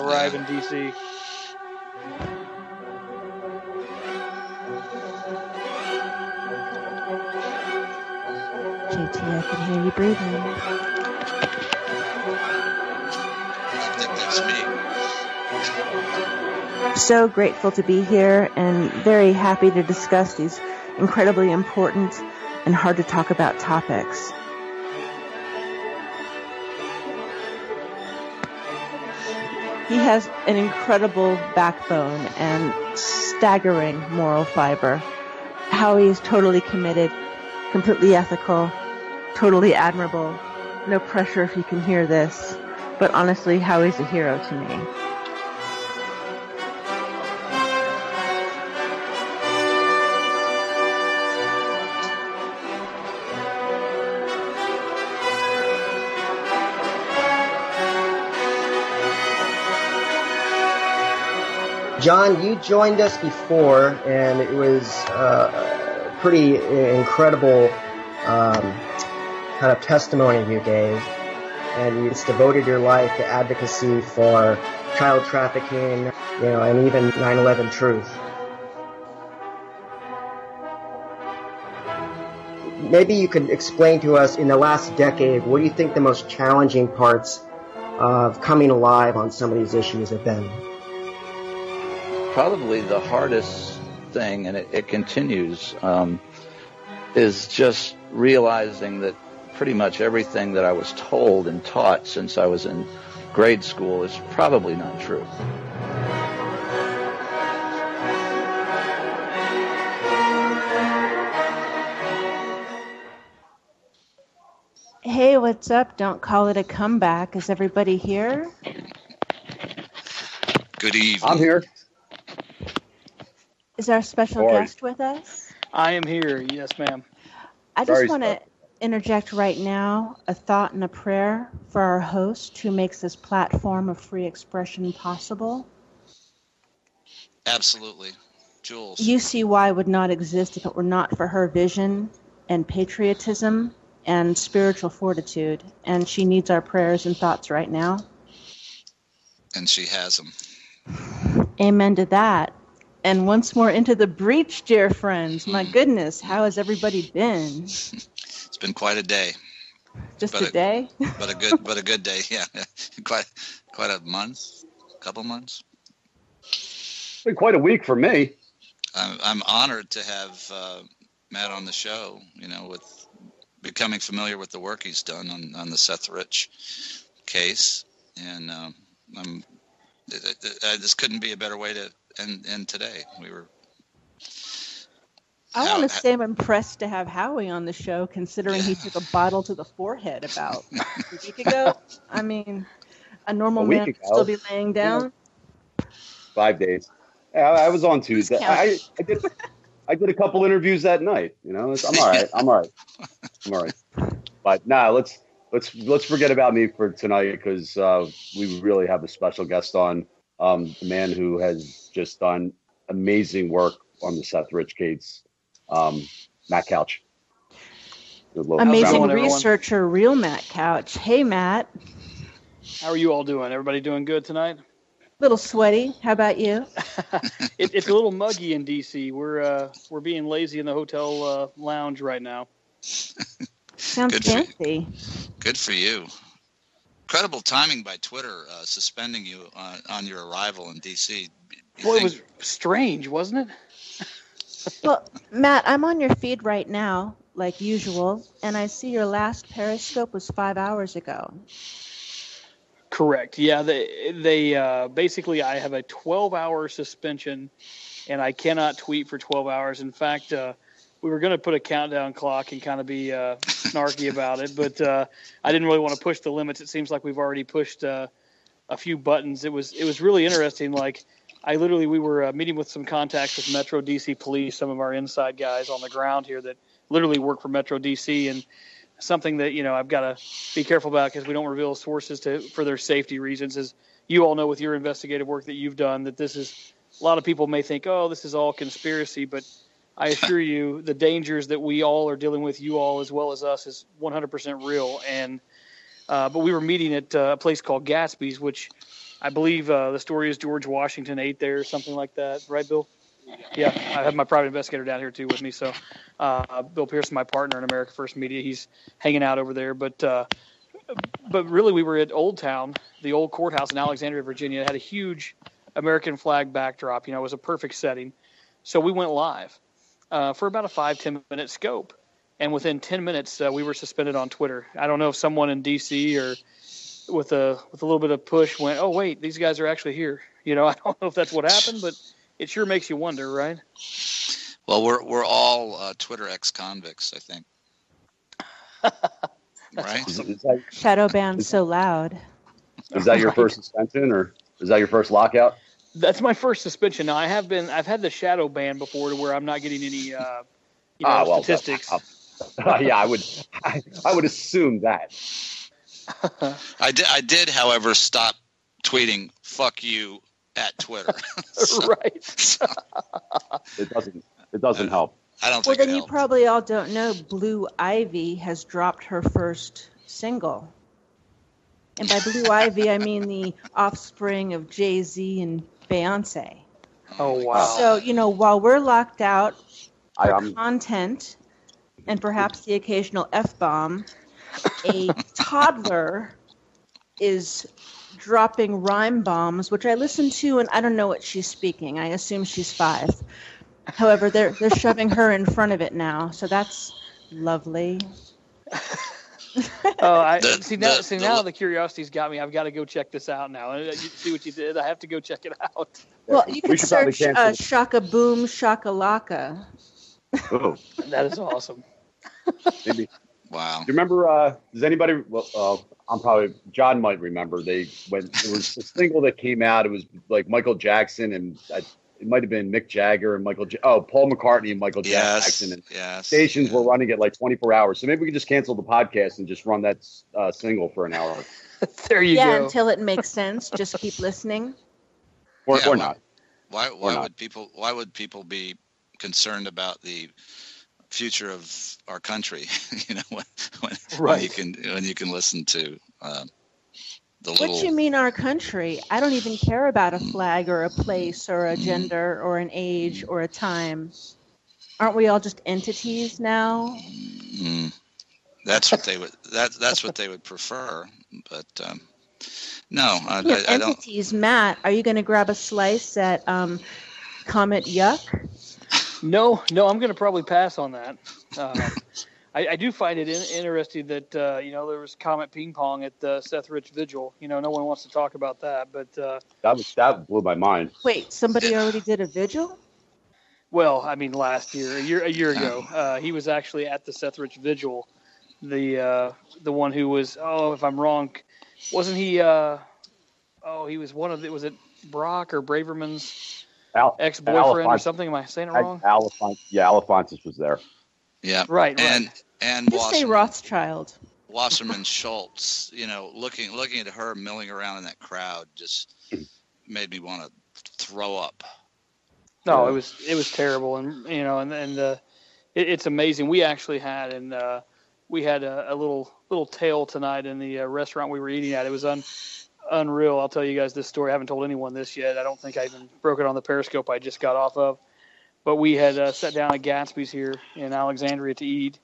arrive in D.C. JT, I can hear you breathing. I think that's me. So grateful to be here and very happy to discuss these incredibly important and hard to talk about topics. He has an incredible backbone and staggering moral fiber. Howie is totally committed, completely ethical, totally admirable. No pressure if you can hear this, but honestly, Howie's a hero to me. John, you joined us before, and it was a pretty incredible kind of testimony you gave, and you just devoted your life to advocacy for child trafficking, and even 9/11 truth. Maybe you could explain to us, in the last decade, what do you think the most challenging parts of coming alive on some of these issues have been? Probably the hardest thing, and it continues, is just realizing that pretty much everything that I was told and taught since I was in grade school is probably not true. Hey, what's up? Don't call it a comeback. Is everybody here? Good evening. I'm here. Is our special guest with us? I am here. Yes, ma'am. I just want to interject right now a thought and a prayer for our host who makes this platform of free expression possible. Absolutely. Jules. UCY would not exist if it were not for her vision and patriotism and spiritual fortitude, and she needs our prayers and thoughts right now. And she has them. Amen to that. And once more into the breach, dear friends. My goodness, how has everybody been? It's been quite a day. Just a day? But a good day, yeah. Quite a month, couple months. It's been quite a week for me. I'm honored to have Matt on the show, with becoming familiar with the work he's done on the Seth Rich case. And this couldn't be a better way to end today. I want to say I'm impressed to have Howie on the show, considering he took a bottle to the forehead about a week ago. I mean, a normal man would still be laying down. 5 days. I was on Tuesday. I did a couple interviews that night. I'm all right. But let's forget about me for tonight, because we really have a special guest on. A man who has just done amazing work on the Seth Rich case, Matt Couch. Amazing researcher, real Matt Couch. Hey, Matt. How are you all doing? Everybody doing good tonight? Little sweaty. How about you? It's a little muggy in D.C. We're being lazy in the hotel lounge right now. Sounds fancy. Good for you. Incredible timing by Twitter suspending you on your arrival in D.C. Boy, it was strange, wasn't it? Well, Matt, I'm on your feed right now, like usual, and I see your last Periscope was 5 hours ago. Correct. Yeah, they basically, I have a 12-hour suspension, and I cannot tweet for 12 hours. In fact, we were going to put a countdown clock and kind of be snarky about it, but I didn't really want to push the limits. It seems like we've already pushed a few buttons. It was really interesting. Like, we were meeting with some contacts with Metro DC Police, some of our inside guys on the ground here that literally work for Metro DC, and something that I've got to be careful about because we don't reveal sources for their safety reasons. As you all know, with your investigative work that you've done, that this is, a lot of people may think, oh, this is all conspiracy, but I assure you, the dangers that we all are dealing with, you all as well as us, is 100% real. And but we were meeting at a place called Gatsby's, which I believe the story is George Washington ate there or something like that. Right, Bill? Yeah, I have my private investigator down here too with me. So Bill Pearson, my partner in America First Media, he's hanging out over there. But really, we were at Old Town, the old courthouse in Alexandria, Virginia. It had a huge American flag backdrop. It was a perfect setting. So we went live for about a 5-10 minute scope. And within 10 minutes, we were suspended on Twitter. I don't know if someone in D.C. or with a little bit of push went, oh, wait, these guys are actually here. I don't know if that's what happened, but it sure makes you wonder, right? Well, we're all Twitter ex-convicts, I think. Right? Shadow banned so loud. Is that your first suspension, or is that your first lockout? That's my first suspension. Now, I've had the shadow ban before to where I'm not getting any statistics. Yeah, I would assume that. I did, however, stop tweeting "fuck you" at Twitter. Right. It doesn't help. I don't think. Well, then you helped. probably all don't know Blue Ivy has dropped her first single. And by Blue Ivy, I mean the offspring of Jay-Z and Beyonce. Oh, wow. So, while we're locked out for content and perhaps the occasional F-bomb, a toddler is dropping rhyme bombs, which I listen to, and I don't know what she's speaking. I assume she's 5. However, they're shoving her in front of it now, so that's lovely. Now the curiosity's got me. I've got to go check this out now. You see what you did? I have to go check it out. Well, you can search Shaka Boom Shaka Laka. Oh, that is awesome. Maybe. Wow. Do you remember? Does anybody? Well, John might remember. There was a single that came out. It was like Michael Jackson and it might have been Mick Jagger and Paul McCartney and Michael Jackson. And stations were running it like 24 hours. So maybe we could just cancel the podcast and just run that single for an hour. There you go. Yeah, until it makes sense. Just keep listening. Or not. Why would people be concerned about the future of our country? When you can listen to What you mean our country? I don't even care about a flag or a place or a gender or an age or a time. Aren't we all just entities now? That's what they would. That's what they would prefer. But no, I don't. Entities, Matt. Are you going to grab a slice at Comet Yuck? No, I'm going to probably pass on that. I do find it interesting that there was Comet Ping Pong at the Seth Rich Vigil. No one wants to talk about that, but that blew my mind. Wait, somebody already did a vigil? Well, I mean, last year, a year ago, he was actually at the Seth Rich Vigil. The one who was, if I'm wrong, wasn't he? He was one of the. Was it Brock or Braverman's ex-boyfriend or something? Am I saying it wrong? Alphonsus was there. Yeah. Right. And just say Rothschild. Wasserman Schultz, looking at her milling around in that crowd just made me want to throw up. No, it was terrible, and it's amazing. We actually had we had a little tale tonight in the restaurant we were eating at. It was unreal. I'll tell you guys this story. I haven't told anyone this yet. I don't think I even broke it on the Periscope I just got off of. But we had sat down at Gatsby's here in Alexandria to eat,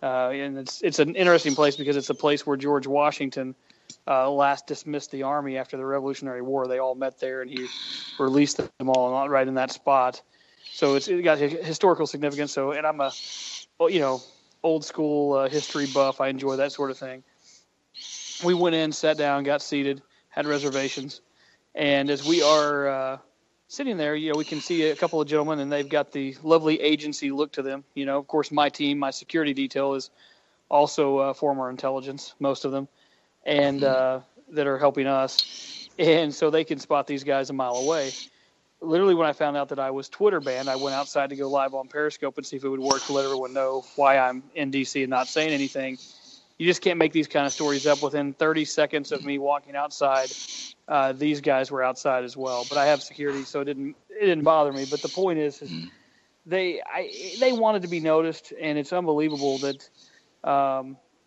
and it's an interesting place because it's a place where George Washington last dismissed the army after the Revolutionary War. They all met there, and he released them all right in that spot. So it got historical significance. So, and I'm a old school history buff. I enjoy that sort of thing. We went in, sat down, got seated, had reservations, and as we are sitting there, we can see a couple of gentlemen, and they've got the lovely agency look to them. Of course, my team, my security detail is also former intelligence, most of them, and that are helping us. And so they can spot these guys a mile away. Literally, when I found out that I was Twitter banned, I went outside to go live on Periscope and see if it would work to let everyone know why I'm in D.C. and not saying anything. You just can't make these kind of stories up. Within 30 seconds of me walking outside, these guys were outside as well. But I have security, so it didn't bother me. But the point is they wanted to be noticed, and it's unbelievable that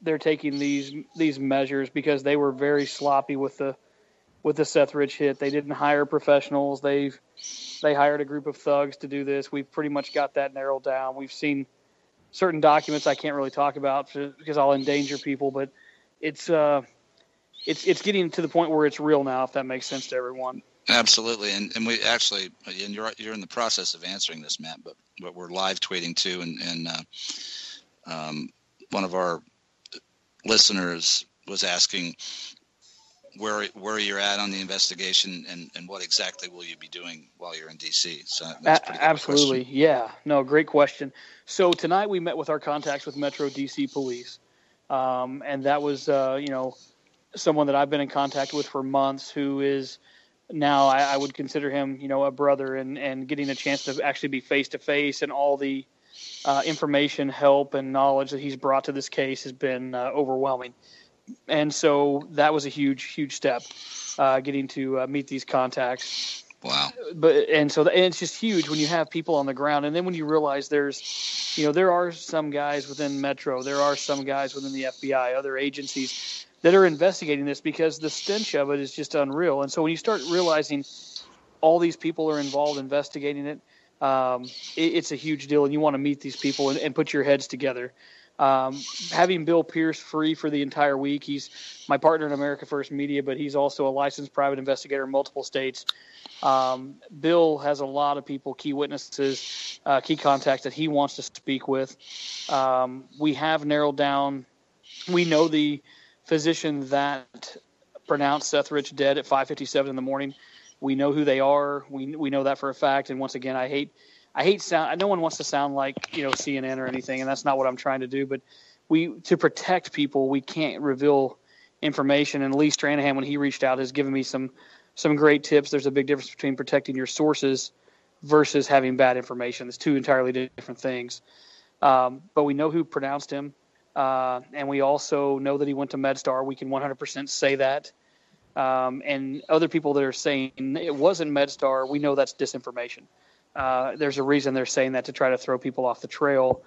they're taking these measures because they were very sloppy with the with the Seth Rich hit. They didn't hire professionals. They hired a group of thugs to do this. We've pretty much got that narrowed down. We've seen certain documents I can't really talk about because I'll endanger people, but it's getting to the point where it's real now, if that makes sense to everyone. Absolutely, and we actually, and you're in the process of answering this, Matt, but we're live tweeting too, and one of our listeners was asking where you're at on the investigation and what exactly will you be doing while you're in DC. So that's a pretty good absolutely question. Yeah, no, great question. So tonight we met with our contacts with Metro DC Police, and that was someone that I've been in contact with for months, who is now I would consider him a brother, and getting a chance to actually be face to face, and all the information, help, and knowledge that he's brought to this case has been overwhelming. And so that was a huge step, getting to meet these contacts. Wow. And it's just huge when you have people on the ground. And then when you realize there are some guys within Metro, there are some guys within the FBI, other agencies that are investigating this, because the stench of it is just unreal. And so when you start realizing all these people are involved investigating it, it's a huge deal, and you want to meet these people and put your heads together. Having Bill Pierce free for the entire week, he's my partner in America First Media, but he's also a licensed private investigator in multiple states. Bill has a lot of people, key witnesses, key contacts that he wants to speak with. We have narrowed down. We know the physician that pronounced Seth Rich dead at 5:57 in the morning. We know who they are. We know that for a fact. And once again, I hate sound. No one wants to sound like CNN or anything, and that's not what I'm trying to do. But to protect people, we can't reveal information. And Lee Stranahan, when he reached out, has given me some great tips. There's a big difference between protecting your sources versus having bad information. It's two entirely different things. But we know who pronounced him, and we also know that he went to MedStar. We can 100% say that. And other people that are saying it wasn't MedStar, we know that's disinformation. There's a reason they're saying that, to try to throw people off the trail.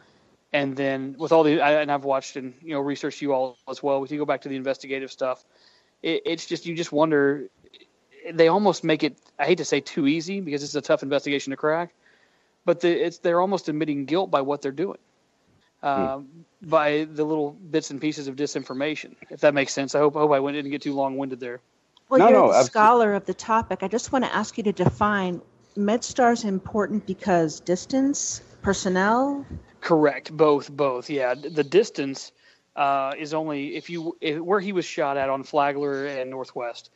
And then with all and I've watched and researched you all as well. If you go back to the investigative stuff, it's just, you just wonder. They almost make it, I hate to say too easy, because it's a tough investigation to crack, but they're almost admitting guilt by what they're doing, by the little bits and pieces of disinformation, if that makes sense. I hope I didn't get too long-winded there. Well, you're the scholar of the topic. I just want to ask you to define MedStar's important because distance, personnel? Correct. Both. Yeah. The distance is only where he was shot at on Flagler and Northwest.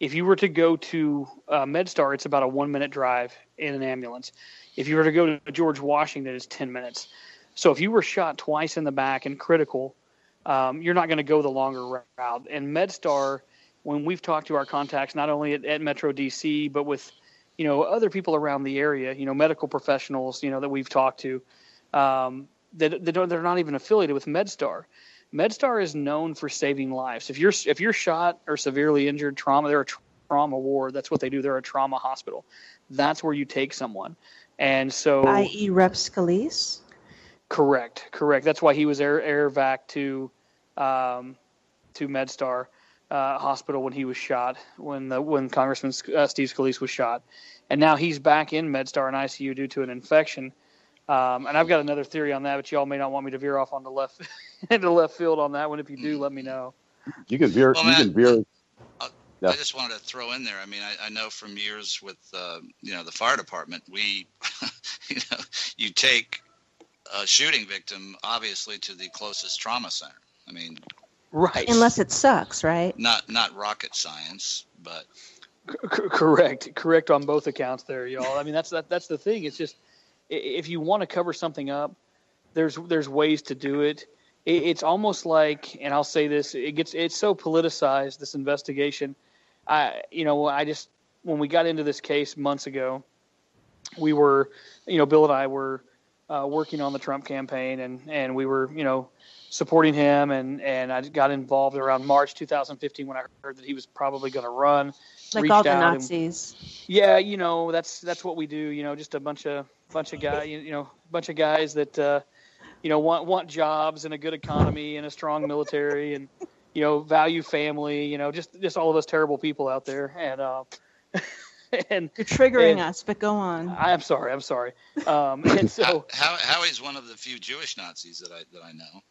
If you were to go to MedStar, it's about a 1-minute drive in an ambulance. If you were to go to George Washington, it's 10 minutes. So if you were shot twice in the back and critical, you're not going to go the longer route. And MedStar, when we've talked to our contacts, not only at Metro DC, but with other people around the area, medical professionals, that we've talked to, they're not even affiliated with MedStar. MedStar is known for saving lives. If you're shot or severely injured, they're a trauma ward. That's what they do. They're a trauma hospital. That's where you take someone. And so, i.e. Rep Scalise? Correct. That's why he was air vac to MedStar hospital when he was shot, when Congressman Steve Scalise was shot. And now he's back in MedStar in ICU due to an infection. And I've got another theory on that, but y'all may not want me to veer off on the left into left field on that one. If you do, let me know. You can veer. Well, Matt, you can veer. I just wanted to throw in there. I mean, I know from years with the fire department, we, you take a shooting victim obviously to the closest trauma center. I mean, right. Unless it sucks, right? Not rocket science, but correct on both accounts there, y'all. I mean, that's the thing. It's just, if you want to cover something up, there's ways to do it. It's almost like, and I'll say this, it's so politicized, this investigation. When we got into this case months ago, we were, Bill and I were working on the Trump campaign, and we were, supporting him, and I got involved around March 2015 when I heard that he was probably going to run. Like all the Nazis. That's what we do. Just a bunch of guys that want jobs and a good economy and a strong military, and value family, just all of us terrible people out there. And you're triggering us, but go on. I'm sorry. And so Howie's one of the few Jewish Nazis that I know.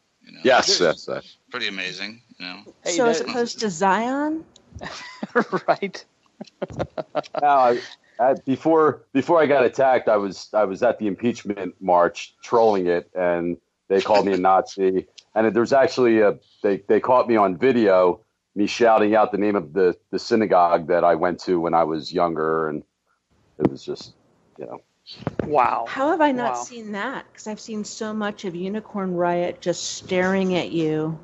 Yes. Pretty amazing. Hey, so as opposed to Zion, right? Now, before I got attacked, I was at the impeachment march trolling it, and they called me a Nazi. And there's actually they caught me on video, me shouting out the name of the synagogue that I went to when I was younger, and it was just, Wow. How have I not seen that? Because I've seen so much of Unicorn Riot just staring at you.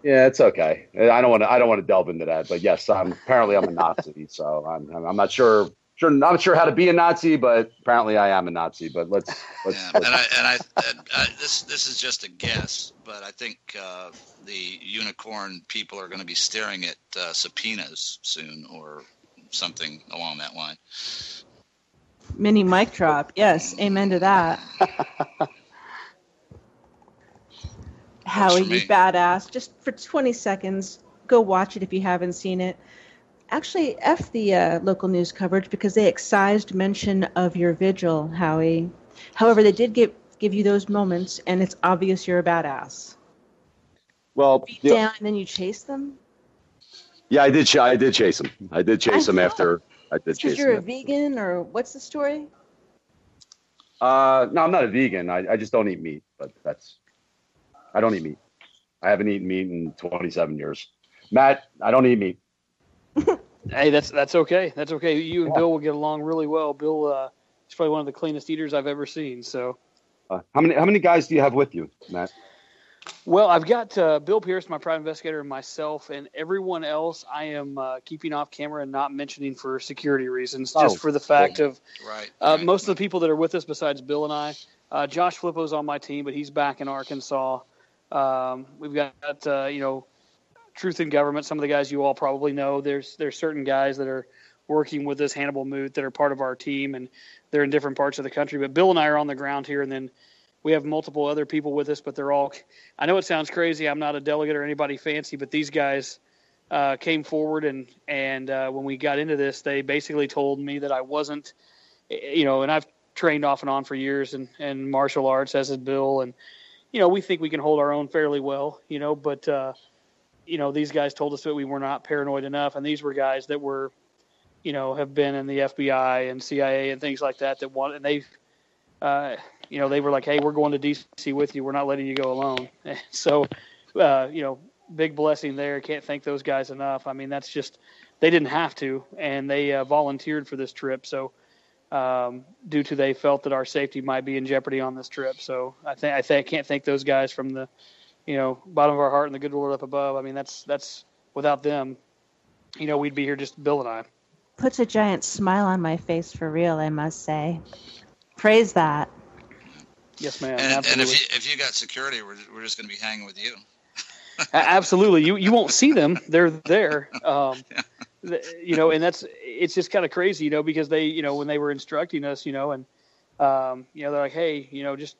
Yeah, it's okay. I don't want to delve into that, but yes, apparently I'm a Nazi, so I'm not sure how to be a Nazi, but apparently I am a Nazi. But let's. This is just a guess, but I think the Unicorn people are going to be staring at subpoenas soon, or something along that line. Mini mic drop. Yes, amen to that. Howie, you badass. Just for 20 seconds, go watch it if you haven't seen it. Actually, F the local news coverage because they excised mention of your vigil, Howie. However, they did give you those moments, and it's obvious you're a badass. Well, beat down and then you chase them? Yeah, I did chase him. I did chase him after I did chase him. Because you're a vegan, or what's the story? No, I'm not a vegan. I just don't eat meat, but I don't eat meat. I haven't eaten meat in 27 years. Matt, I don't eat meat. Hey, that's okay. That's okay. You and Bill will get along really well. Bill is probably one of the cleanest eaters I've ever seen. So, how many guys do you have with you, Matt? Well, I've got Bill Pierce, my private investigator, and myself, and everyone else I am keeping off camera and not mentioning for security reasons, just for the fact of most of the people that are with us besides Bill and I. Josh Flippo's on my team, but he's back in Arkansas. We've got, Truth in Government, some of the guys you all probably know. There's certain guys that are working with us, Hannibal Moot, that are part of our team, and they're in different parts of the country. But Bill and I are on the ground here, and then we have multiple other people with us, but they're all – I know it sounds crazy. I'm not a delegate or anybody fancy, but these guys came forward, and when we got into this, they basically told me that I wasn't – and I've trained off and on for years in martial arts, as has Bill, and, we think we can hold our own fairly well, but these guys told us that we were not paranoid enough, and these were guys that were, have been in the FBI and CIA and things like that and they've they were like, hey, we're going to D.C. with you. We're not letting you go alone. So, big blessing there. Can't thank those guys enough. I mean, that's just they didn't have to, and they volunteered for this trip. So, due to they felt that our safety might be in jeopardy on this trip. So, I can't thank those guys from the bottom of our heart and the good Lord up above. I mean, that's without them, we'd be here just Bill and I. Puts a giant smile on my face for real, I must say. Praise that. Yes, ma'am. And if you got security, we're just going to be hanging with you. Absolutely. You won't see them. They're there. And it's just kind of crazy, because they, when they were instructing us, and they're like, hey, just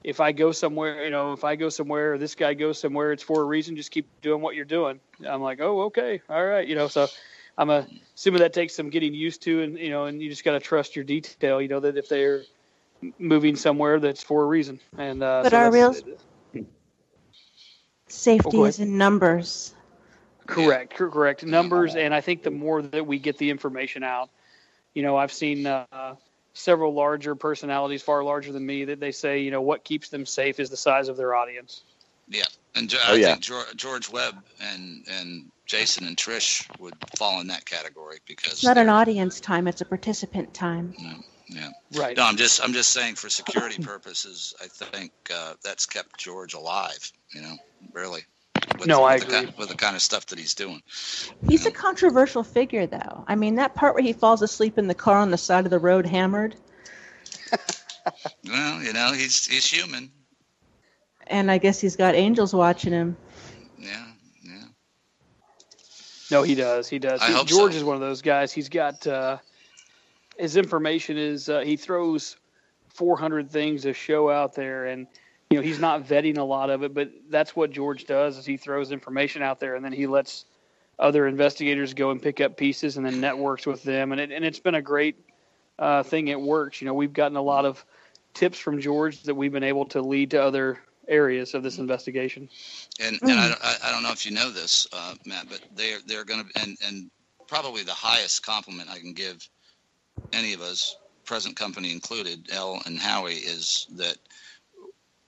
if I go somewhere, or this guy goes somewhere, it's for a reason. Just keep doing what you're doing. I'm like, oh, okay. All right. So I'm assuming that takes some getting used to, and you just got to trust your detail, that if they're moving somewhere, that's for a reason. And but our real safety is in numbers. Correct. Numbers, and I think the more that we get the information out, I've seen several larger personalities, far larger than me, that they say, what keeps them safe is the size of their audience. Yeah, and I think George Webb and Jason and Trish would fall in that category because it's not an audience time; it's a participant time. Yeah. Right. No, I'm just saying for security purposes, I think that's kept George alive. Really. I agree. With the kind of stuff that he's doing. He's a controversial figure, though. I mean, that part where he falls asleep in the car on the side of the road, hammered. Well, he's human. And I guess he's got angels watching him. Yeah. No, he does. George is one of those guys. He's got his information is he throws 400 things a show out there, and he's not vetting a lot of it, but that's what George does is he throws information out there and then he lets other investigators go and pick up pieces and then networks with them. And it's been a great thing. It works. We've gotten a lot of tips from George that we've been able to lead to other areas of this investigation. And I don't know if you know this, Matt, but they're going to, and probably the highest compliment I can give any of us, present company included, Elle and Howie, is that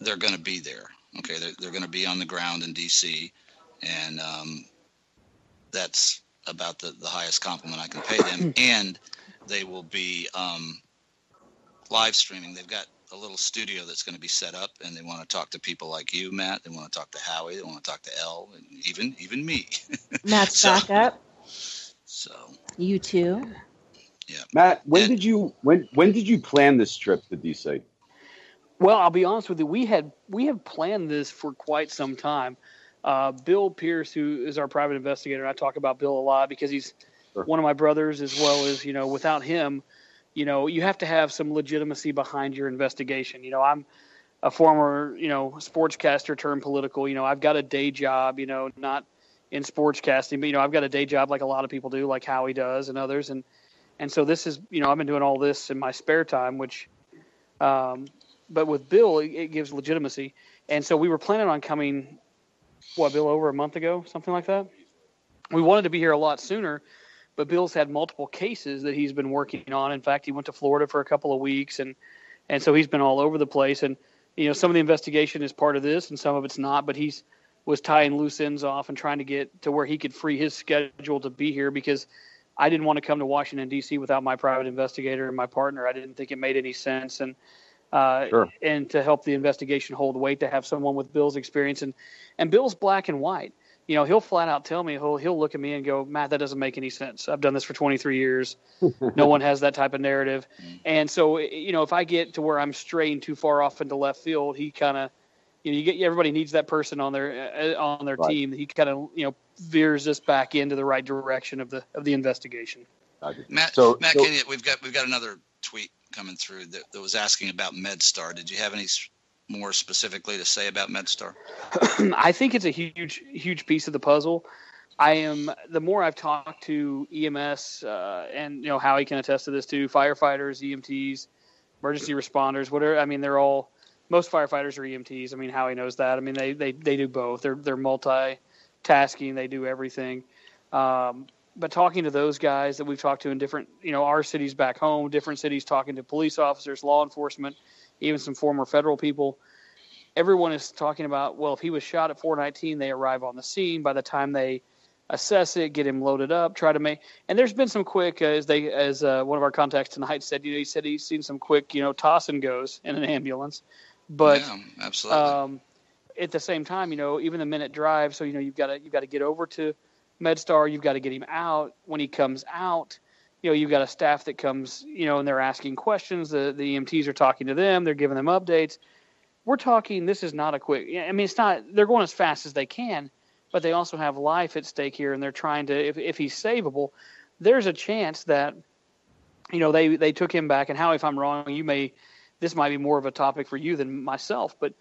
they're going to be there. Okay, they're going to be on the ground in D.C., and that's about the highest compliment I can pay them. And they will be live streaming. They've got a little studio that's going to be set up, and they want to talk to people like you, Matt. They want to talk to Howie. They want to talk to Elle, and even me. Matt's back up. So you too. Yeah, Matt. When did you plan this trip to DC? Well, I'll be honest with you. We have planned this for quite some time. Bill Pierce, who is our private investigator, I talk about Bill a lot because he's one of my brothers, as well as without him. You have to have some legitimacy behind your investigation. I'm a former, sportscaster turned political. I've got a day job, not in sportscasting, but, I've got a day job like a lot of people do, like Howie does and others. And so this is, I've been doing all this in my spare time, which, but with Bill, it gives legitimacy. And so we were planning on coming, Bill, over a month ago, something like that. We wanted to be here a lot sooner. But Bill's had multiple cases that he's been working on. In fact, he went to Florida for a couple of weeks, and so he's been all over the place. And some of the investigation is part of this, and some of it's not. But he's was tying loose ends off and trying to get to where he could free his schedule to be here because I didn't want to come to Washington D.C. without my private investigator and my partner. I didn't think it made any sense, and and to help the investigation hold weight, to have someone with Bill's experience and Bill's black and white. He'll flat out tell me, he'll look at me and go, Matt, that doesn't make any sense. I've done this for 23 years. No one has that type of narrative. And so, if I get to where I'm straying too far off into left field, he kind of, everybody needs that person on their team. He kind of, veers us back into the right direction of the investigation. Matt, we've got another tweet coming through that was asking about MedStar. Did you have any more specifically to say about MedStar? I think it's a huge piece of the puzzle. The more I've talked to EMS, and Howie can attest to this too, firefighters, EMTs, emergency responders, whatever. I mean, most firefighters are EMTs. I mean, Howie knows that. I mean, they do both. They're multitasking. They do everything. But talking to those guys that we've talked to in different, our cities back home, different cities, talking to police officers, law enforcement, even some former federal people, everyone is talking about, well, if he was shot at 419, they arrive on the scene. By the time they assess it, get him loaded up, try to make, and there's been some quick, as one of our contacts tonight said, he said he's seen some quick, toss and goes in an ambulance. But yeah, absolutely. At the same time, even the minute drive, so you've got to get over to MedStar, you've got to get him out. When he comes out, you've got a staff that comes, and they're asking questions. The EMTs are talking to them. They're giving them updates. We're talking, this is not a quick, it's not, they're going as fast as they can, but they also have life at stake here, and they're trying to, if he's savable, there's a chance that, they took him back. And Howie, if I'm wrong, this might be more of a topic for you than myself, but,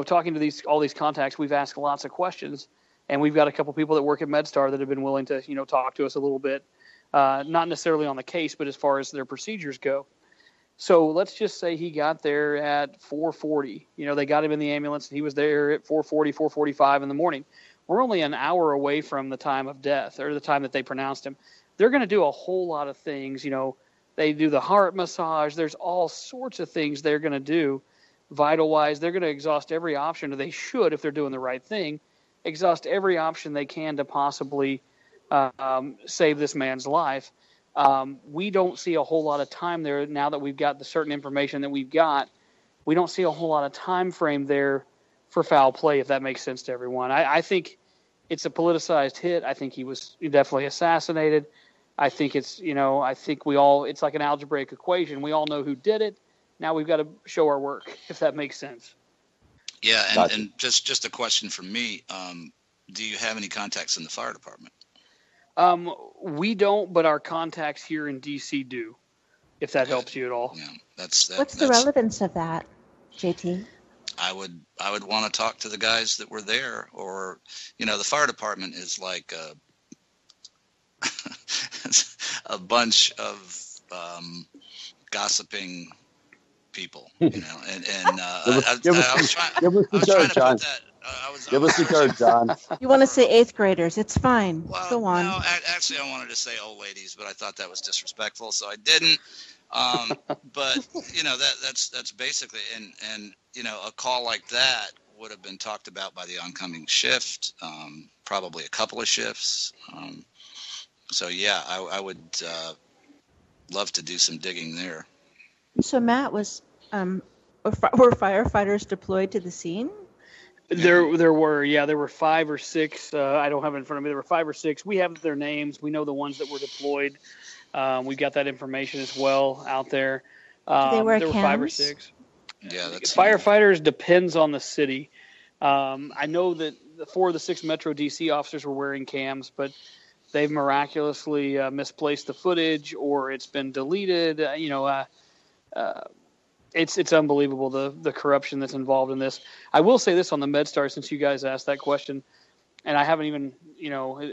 talking to all these contacts, we've asked lots of questions, and we've got a couple people that work at MedStar that have been willing to, talk to us a little bit. Not necessarily on the case, but as far as their procedures go. So let's just say he got there at 4:40. They got him in the ambulance, and he was there at 4:40, 4:45 in the morning. We're only an hour away from the time of death, or the time that they pronounced him. They're going to do a whole lot of things. They do the heart massage. There's all sorts of things they're going to do, vital-wise. They're going to exhaust every option, or they should, if they're doing the right thing, exhaust every option they can to possibly save this man's life. We don't see a whole lot of time there now that we've got the certain information that we've got. We don't see a whole lot of time frame there for foul play, if that makes sense to everyone. I think it's a politicized hit. I think he was definitely assassinated. I think it's, it's like an algebraic equation. We all know who did it. Now we've got to show our work, if that makes sense. Yeah, and just a question from me. Do you have any contacts in the fire department? We don't, but our contacts here in DC do, if that helps you at all. Yeah, What's the relevance of that, JT? I would want to talk to the guys that were there, or, the fire department is like a bunch of gossiping people, and I was trying to put that. Give us the code, John. You want to say 8th graders? It's fine. Well, go on. No, actually, I wanted to say old ladies, but I thought that was disrespectful, so I didn't. But that's basically, and a call like that would have been talked about by the oncoming shift, probably a couple of shifts. So yeah, I would love to do some digging there. So Matt, were firefighters deployed to the scene? There were 5 or 6. I don't have it in front of me. There were 5 or 6. We have their names. We know the ones that were deployed. We've got that information as well out there. They wear there were 5 or 6. Yeah, firefighters depends on the city. I know that 4 of the 6 Metro DC officers were wearing cams, but they've miraculously misplaced the footage, or it's been deleted. It's unbelievable the corruption that's involved in this. I will say this on the MedStar, since you guys asked that question, and I haven't even,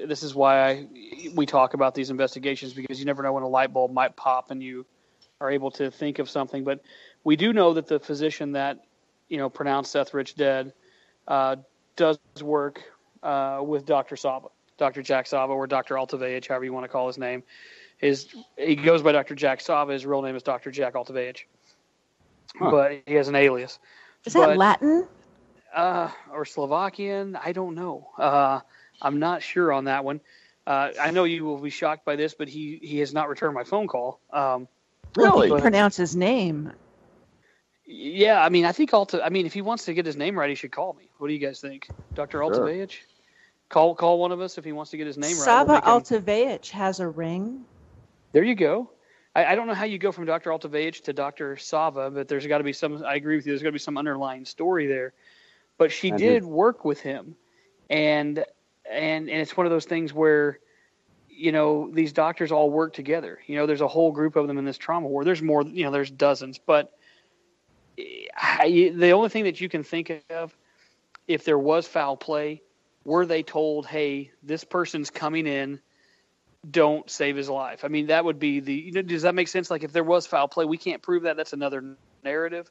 this is why we talk about these investigations, because you never know when a light bulb might pop and you are able to think of something. But we do know that the physician that, pronounced Seth Rich dead does work with Dr. Sava, Dr. Jack Sava, or Dr. Altavage, however you want to call his name. He goes by Dr. Jack Sava. His real name is Dr. Jack Altavage. Huh. But he has an alias. Is that Latin? Or Slovakian? I don't know. I'm not sure on that one. I know you will be shocked by this, but he has not returned my phone call. Really? He pronounce his name. Yeah, I think if he wants to get his name right, he should call me. What do you guys think, Dr. Altavage? Call one of us if he wants to get his name right. Sava Altavage has a ring. There you go. I don't know how you go from Dr. Altavage to Dr. Sava, but there's got to be some. I agree with you. There's got to be some underlying story there. But she did work with him, and it's one of those things where, these doctors all work together. There's a whole group of them in this trauma ward. There's more. There's dozens. But the only thing that you can think of, if there was foul play, were they told, "Hey, this person's coming in. Don't save his life"? That would be does that make sense? Like, if there was foul play, we can't prove that. That's another narrative.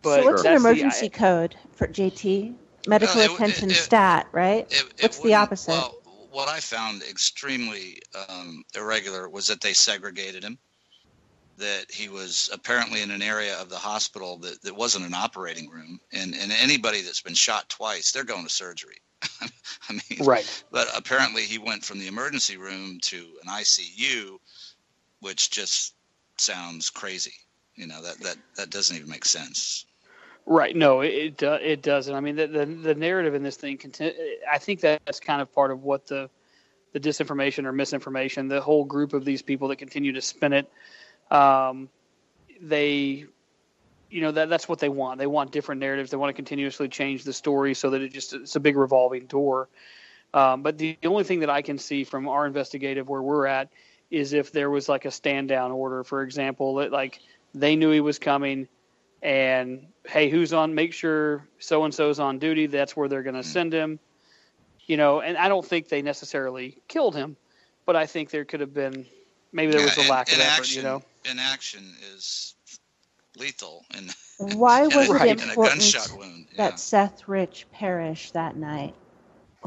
But so what's an emergency code for JT? Medical attention stat, right? What's the opposite? Well, what I found extremely irregular was that they segregated him, that he was apparently in an area of the hospital that wasn't an operating room. And anybody that's been shot twice, they're going to surgery. Right. But apparently he went from the emergency room to an ICU, which just sounds crazy. That doesn't even make sense. Right. No, it doesn't. The narrative in this thing, I think that's kind of part of what the disinformation or misinformation, the whole group of these people that continue to spin it, that's what they want. They want different narratives. They want to continuously change the story so that it's a big revolving door. But the only thing that I can see from our investigative where we're at is if there was like a stand down order, for example, that like they knew he was coming and, hey, who's on, make sure so-and-so's on duty. That's where they're going to send him, and I don't think they necessarily killed him, but I think there could have been, maybe there was a lack of effort, Inaction is lethal. And why was it important a gunshot wound, that Seth Rich perished that night?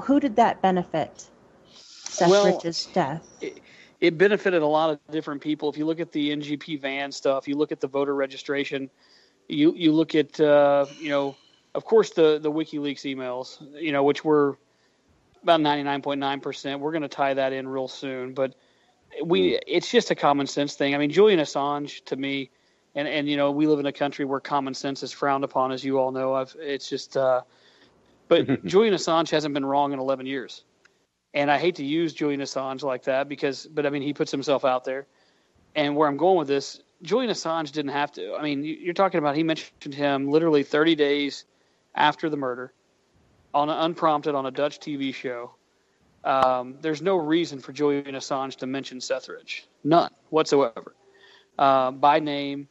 Who did that benefit? Seth Rich's death. It benefited a lot of different people. If you look at the NGP van stuff, you look at the voter registration, you look at, of course, the WikiLeaks emails, which were about 99.9%. We're going to tie that in real soon. But it's just a common sense thing. Julian Assange, to me, and we live in a country where common sense is frowned upon, as you all know. But Julian Assange hasn't been wrong in 11 years. And I hate to use Julian Assange like that but he puts himself out there. And where I'm going with this, Julian Assange didn't have to. You're talking about, he mentioned him literally 30 days after the murder, unprompted on a Dutch TV show. There's no reason for Julian Assange to mention Seth Rich. None whatsoever. By name.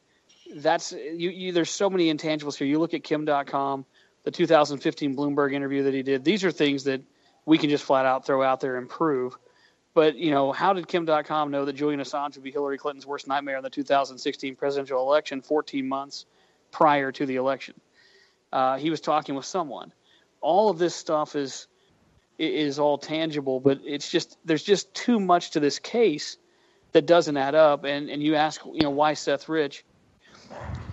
There's so many intangibles here. You look at Kim.com, the 2015 Bloomberg interview that he did. These are things that we can just flat out throw out there and prove. But, how did Kim.com know that Julian Assange would be Hillary Clinton's worst nightmare in the 2016 presidential election 14 months prior to the election? He was talking with someone. All of this stuff is all tangible, but there's just too much to this case that doesn't add up. And you ask, why Seth Rich?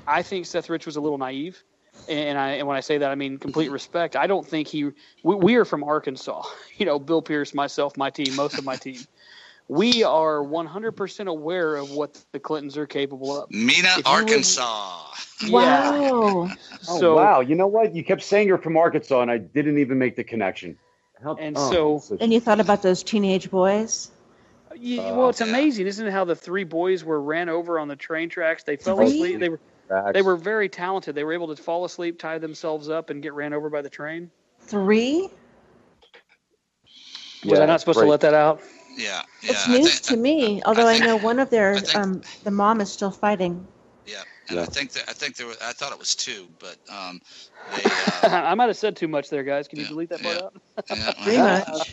I think Seth Rich was a little naive. And when I say that, I mean complete respect. I don't think we are from Arkansas. Bill Pierce, myself, my team, most of my team. We are 100% aware of what the Clintons are capable of. Mina, Arkansas. Wow. Oh, wow. You know what? You kept saying you're from Arkansas, and I didn't even make the connection. And you thought about those teenage boys? Well, it's amazing, isn't it, how the three boys were ran over on the train tracks? They fell asleep. They were very talented. They were able to fall asleep, tie themselves up, and get ran over by the train. 3? Was I not supposed to let that out? Yeah. It's news to me. Although I know one of their the mom is still fighting. Yeah, and I think there was. I thought it was 2, but I might have said too much there, guys. Can you delete that part out? Pretty much.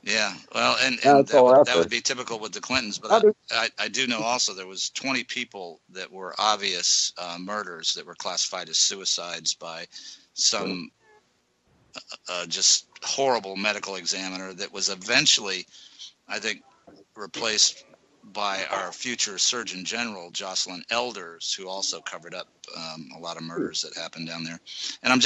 Yeah, well, and that would be typical with the Clintons. But I do know also there was 20 people that were obvious murders that were classified as suicides by some just horrible medical examiner that was eventually, I think, replaced by our future Surgeon General, Jocelyn Elders, who also covered up a lot of murders that happened down there. And I'm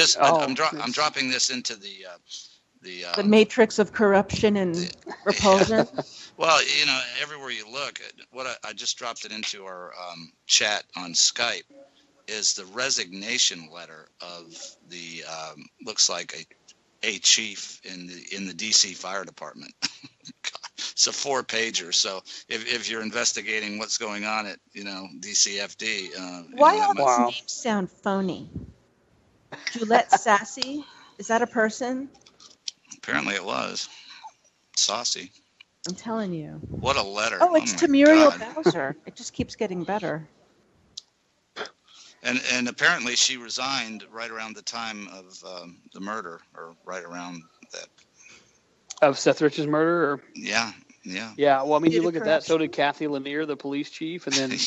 dropping this into the matrix of corruption and repulsion. Well, everywhere you look, I just dropped it into our chat on Skype, is the resignation letter of the looks like a chief in the DC Fire Department. It's a 4-pager. So if you're investigating what's going on at DCFD, why all these names sound phony? Julette Sassy, is that a person? Apparently it was. Saucy. I'm telling you. What a letter. Oh, it's to Muriel Bowser. It just keeps getting better. And apparently she resigned right around the time of the murder, or right around that. Of Seth Rich's murder? Or? Yeah. Yeah, well, I mean, you look at that. So did Kathy Lanier, the police chief. And then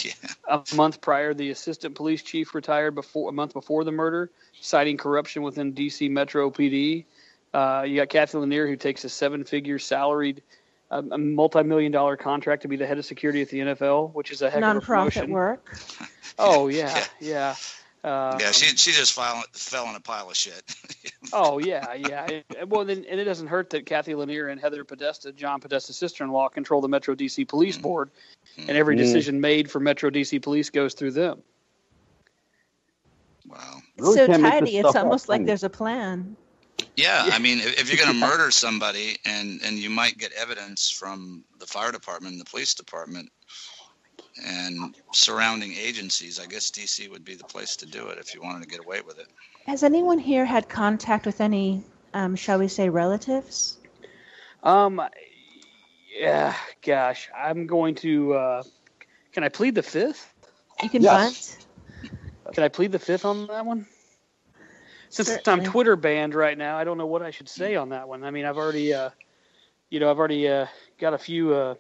a month prior, the assistant police chief retired a month before the murder, citing corruption within D.C. Metro PD. You got Kathy Lanier, who takes a 7-figure salaried, a multi-million-dollar contract to be the head of security at the NFL, which is a heck of a promotion. Nonprofit work. Oh, yeah. She just fell in a pile of shit. Oh, yeah. Well, then, and it doesn't hurt that Kathy Lanier and Heather Podesta, John Podesta's sister-in-law, control the Metro DC Police Board, and every decision made for Metro DC Police goes through them. Wow. It's so tidy. It's almost like there's a plan. Yeah, I mean, if you're going to murder somebody and you might get evidence from the fire department and the police department and surrounding agencies, I guess DC would be the place to do it if you wanted to get away with it. Has anyone here had contact with any, shall we say, relatives? Yeah, gosh, I'm going to, can I plead the fifth? You can bunt. Can I plead the fifth on that one? Since Certainly. I'm Twitter banned right now, I don't know what I should say on that one. I mean, I've already got a few.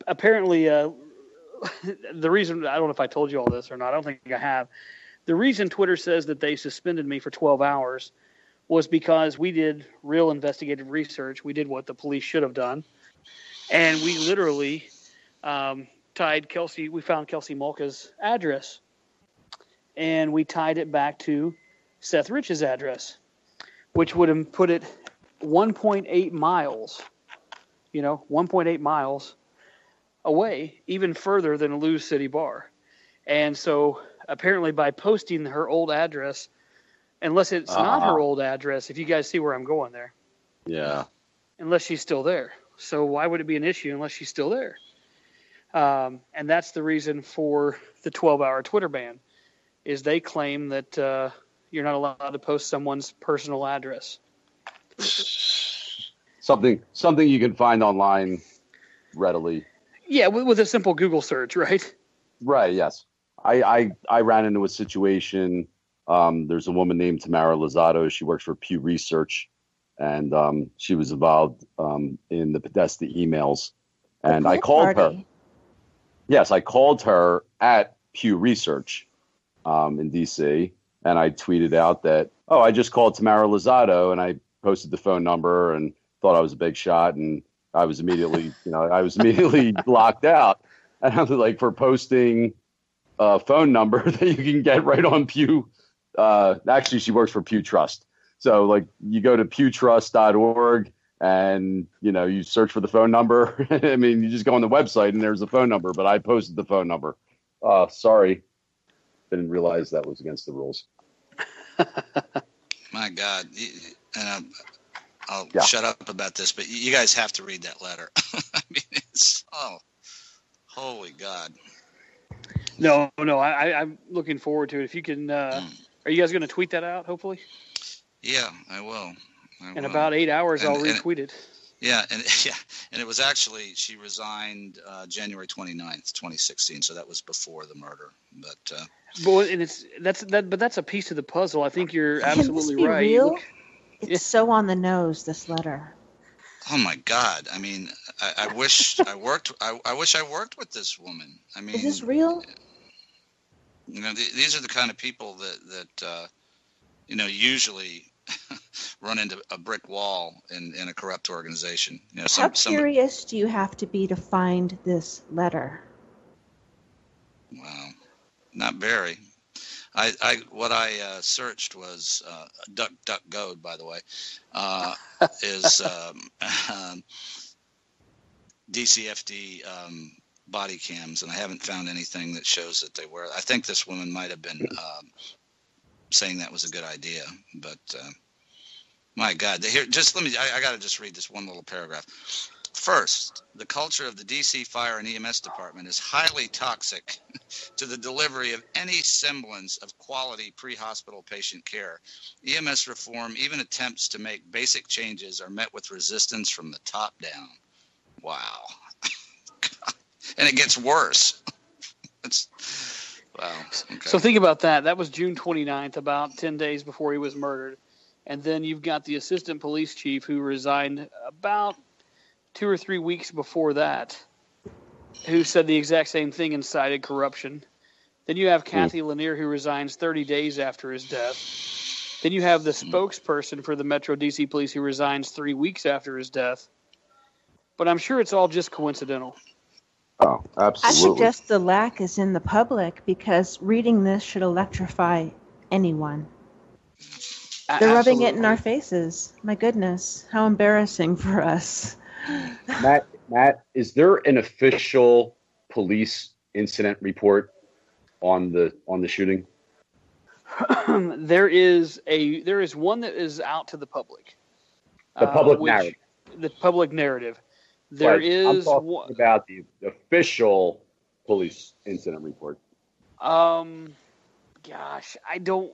Apparently, the reason, I don't know if I told you all this or not. I don't think I have. The reason Twitter says that they suspended me for 12 hours was because we did real investigative research. We did what the police should have done, and we literally tied Kelsey. We found Kelsey Mulca's address, and we tied it back to Seth Rich's address, which would have put it 1.8 miles, 1.8 miles away, even further than a Lewis City bar. And so apparently by posting her old address, unless it's not her old address, if you guys see where I'm going there. Yeah. Unless she's still there. So why would it be an issue unless she's still there? And that's the reason for the 12-hour Twitter ban, is they claim that you're not allowed to post someone's personal address. Something you can find online readily. Yeah, with a simple Google search, right? Right. Yes. I ran into a situation There's a woman named Tamara Lozado. She works for Pew Research, and she was involved in the Podesta emails. And I called her. Yes, I called her at Pew Research in D.C., and I tweeted out that, I just called Tamara Lozado, and I posted the phone number and thought I was a big shot, and I was immediately, locked out. And I was like, for posting a phone number that you can get right on Pew. Actually, she works for Pew Trust. So, like, you go to pewtrust.org and, you search for the phone number. I mean, you just go on the website and there's a phone number, but I posted the phone number. Sorry. Didn't realize that was against the rules. My God. And I'll shut up about this, but you guys have to read that letter. I mean, it's, holy God. No, I'm looking forward to it. If you can, are you guys going to tweet that out, hopefully? Yeah, I will. In about 8 hours, I'll retweet it. Yeah, and it was actually, she resigned January 29th, 2016, so that was before the murder. But that's a piece of the puzzle. I think you're absolutely right. Real? It's so on the nose, this letter. Oh my God! I mean, I wish I worked. I wish I worked with this woman. I mean, is this real? These are the kind of people that usually run into a brick wall in a corrupt organization. How curious do you have to be to find this letter? Wow, not very. What I searched was DuckDuckGo, by the way, is DCFD body cams, and I haven't found anything that shows that they were. I think this woman might have been saying that was a good idea, but my God, here, just let me. I got to just read this one little paragraph. First, the culture of the DC Fire and EMS Department is highly toxic to the delivery of any semblance of quality pre-hospital patient care. EMS reform, even attempts to make basic changes, are met with resistance from the top down. Wow. And it gets worse. Wow. Okay. So think about that. That was June 29th, about 10 days before he was murdered. And then you've got the assistant police chief who resigned about 2 or 3 weeks before that, who said the exact same thing and cited corruption. Then you have Kathy Lanier, who resigns 30 days after his death. Then you have the spokesperson for the Metro DC Police, who resigns 3 weeks after his death. But I'm sure it's all just coincidental. Oh, absolutely. I suggest the lack is in the public, because reading this should electrify anyone. They're rubbing it in our faces. My goodness, how embarrassing for us. Matt, is there an official police incident report on the shooting? There is one that is out to the public. The public narrative. The public narrative. I'm talking about the official police incident report. Gosh, I don't.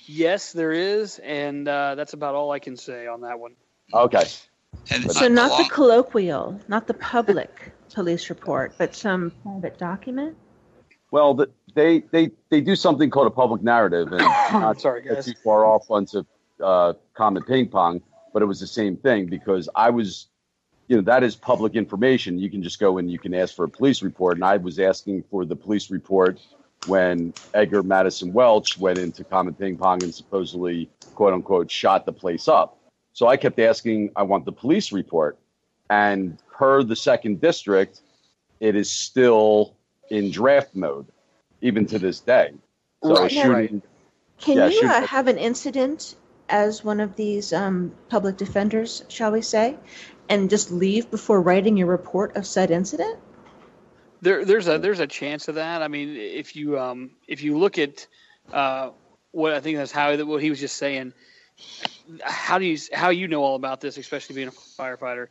Yes, there is, and that's about all I can say on that one. Okay. So not the colloquial, not the public police report, but some private document? Well, they do something called a public narrative, and not too far off onto common ping pong, but it was the same thing, because I was, that is public information. You can just go and you can ask for a police report, and I was asking for the police report when Edgar Madison Welch went into common ping pong and supposedly, quote unquote, shot the place up. So I kept asking, I want the police report. And per the second district, it is still in draft mode, even to this day. So Can you have an incident as one of these public defenders, shall we say, and just leave before writing your report of said incident? There's a chance of that. I mean, if you look at what I think that's Howie, what he was just saying, how you know all about this, especially being a firefighter.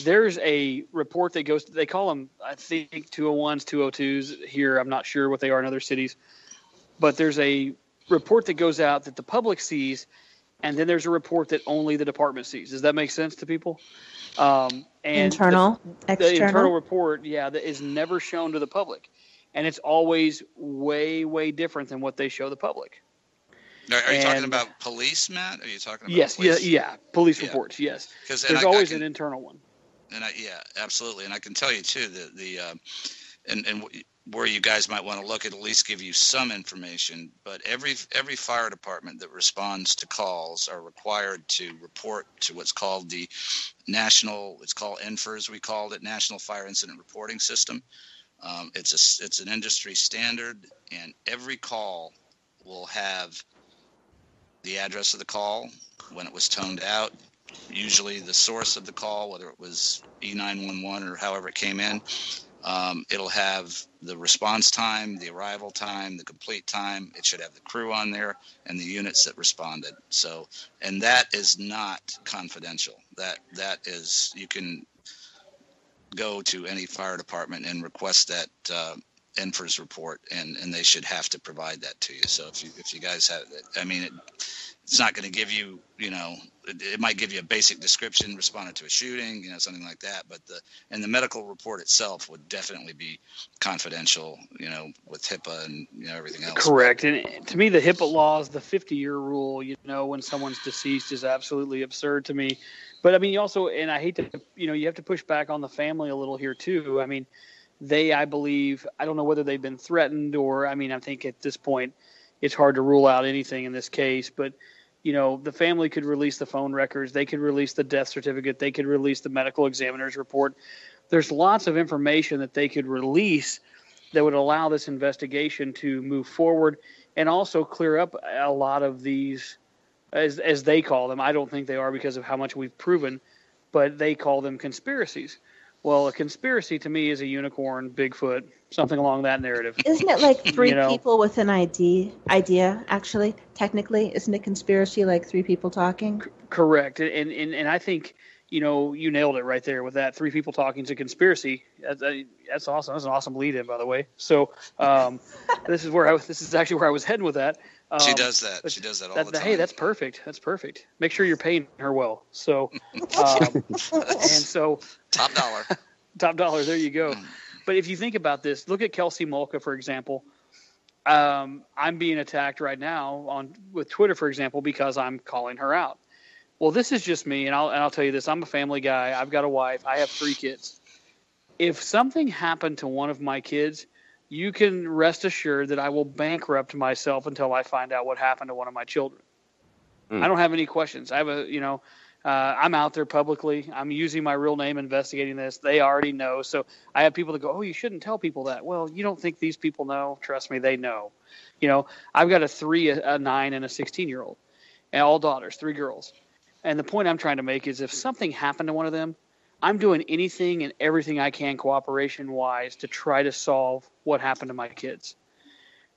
There's a report that goes. They call them, I think, 201s, 202s here. I'm not sure what they are in other cities, but there's a report that goes out that the public sees, and then there's a report that only the department sees. Does that make sense to people? And external? The internal report, that is never shown to the public, and it's always way, way different than what they show the public. Are you talking about police, Matt? Are you talking about yes, police? Yeah, police reports, yes. Because there's always an internal one. And absolutely. And I can tell you too that and where you guys might want to look at least give you some information. But every fire department that responds to calls are required to report to what's called the national. It's called NFIRS. We called it National Fire Incident Reporting System. It's an industry standard, and every call will have the address of the call, when it was toned out, usually the source of the call, whether it was E911 or however it came in. It'll have the response time, the arrival time, the complete time. It should have the crew on there and the units that responded. So, and that is not confidential. That is, you can go to any fire department and request that NFIRS report, and they should have to provide that to you. So if you guys have it, I mean, it's not going to give you, it might give you a basic description, responded to a shooting, something like that. But the medical report itself would definitely be confidential, with HIPAA and everything else. Correct. And to me, the HIPAA laws, the 50-year rule, when someone's deceased, is absolutely absurd to me. But I mean, you also, and I hate to, you have to push back on the family a little here too. I mean, I believe, I don't know whether they've been threatened or, I mean, I think at this point it's hard to rule out anything in this case, but the family could release the phone records. They could release the death certificate. They could release the medical examiner's report. There's lots of information that they could release that would allow this investigation to move forward and also clear up a lot of these, as they call them. I don't think they are because of how much we've proven, but they call them conspiracies. Well, a conspiracy to me is a unicorn, Bigfoot, something along that narrative. Isn't it like three people with an idea, actually, technically? Isn't it conspiracy like three people talking? Correct. And I think, you nailed it right there with that. Three people talking is a conspiracy. That's awesome. That's an awesome lead-in, by the way. So this is actually where I was heading with that. She does that. She does that all the time. Hey, that's perfect. That's perfect. Make sure you're paying her well. So, and so top dollar. Top dollar. There you go. But if you think about this, look at Kelsey Mulca, for example. I'm being attacked right now with Twitter, for example, because I'm calling her out. Well, this is just me, and I'll tell you this. I'm a family guy. I've got a wife. I have 3 kids. If something happened to one of my kids, you can rest assured that I will bankrupt myself until I find out what happened to one of my children. I don't have any questions. I have I'm out there publicly. I'm using my real name investigating this. They already know. So I have people that go, oh, you shouldn't tell people that. Well, you don't think these people know? Trust me, they know. I've got a 3, a 9, and a 16-year-old, and all daughters, 3 girls. And the point I'm trying to make is if something happened to one of them, I'm doing anything and everything I can cooperation-wise to try to solve what happened to my kids.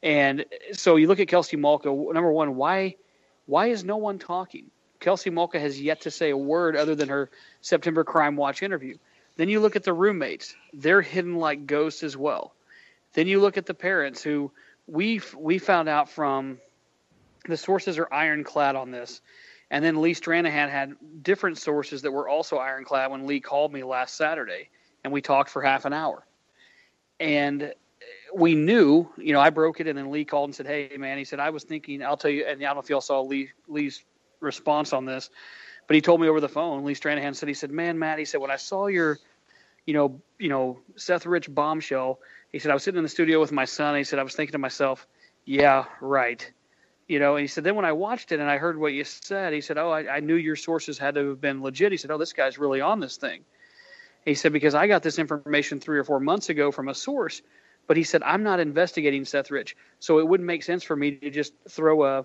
And so you look at Kelsey Mulca, number one, why is no one talking? Kelsey Mulca has yet to say a word other than her September Crime Watch interview. Then you look at the roommates. They're hidden like ghosts as well. Then you look at the parents who we found out from the sources are ironclad on this. And then Lee Stranahan had different sources that were also ironclad when Lee called me last Saturday, and we talked for half an hour. And we knew, I broke it, and then Lee called and said, hey, man, he said, I was thinking, I'll tell you, and I don't know if y'all saw Lee's response on this, but he told me over the phone, Lee Stranahan said, he said, man, Matt, he said, when I saw your, Seth Rich bombshell, he said, I was sitting in the studio with my son, and he said, I was thinking to myself, yeah, right. And he said, then when I watched it and I heard what you said, he said, oh, I knew your sources had to have been legit. He said, oh, this guy's really on this thing. He said, because I got this information 3 or 4 months ago from a source, but he said, I'm not investigating Seth Rich. So it wouldn't make sense for me to just throw a